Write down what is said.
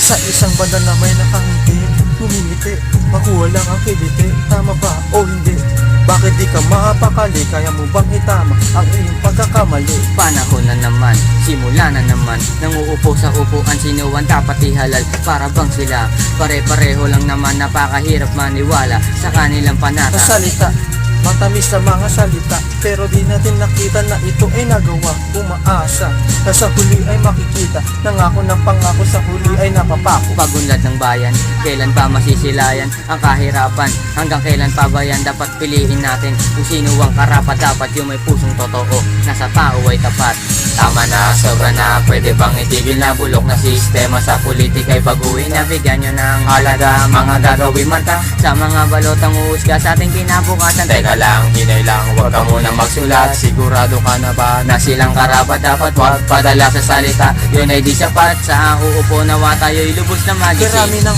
Sa isang banda na may nakangiti, humingiti, makuha lang ang kiliti. Tama ba o hindi? Bakit di ka mapakali? Kaya mo bang itama ang iyong pagkakamali? Panahon na naman, simula na naman. Nanguupo sa upuan, sino ang dapat ihalal? Para bang sila, pare-pareho lang naman. Napakahirap maniwala sa kanilang panata. Sa salita, matamis na mga salita, pero di natin nakita na ito ay nagawa. Umaasa na sa huli ay makikita, nangako ng pangako sa huli ay napapako. Pagunlad ng bayan, kailan pa masisilayan ang kahirapan? Hanggang kailan pa ba yan? Dapat piliin natin kung sino ang karapat. Dapat yung may pusong totoo, nasa tao ay tapat. Tama na, sobra na, pwede bang itigil na? Bulok na sistema sa politika ay baguhin na. Bigyan nyo ng halaga, mga gagawin mata sa mga balotang uusga sa ating kinabukasan. Teka lang, hinay lang, huwag ka munang magsulat. Sigurado ka na ba na silang karapat? Dapat wag padala sa salita, yun ay di sapat. Sa uupo nawa tayo'y lubos na magising. Karami ng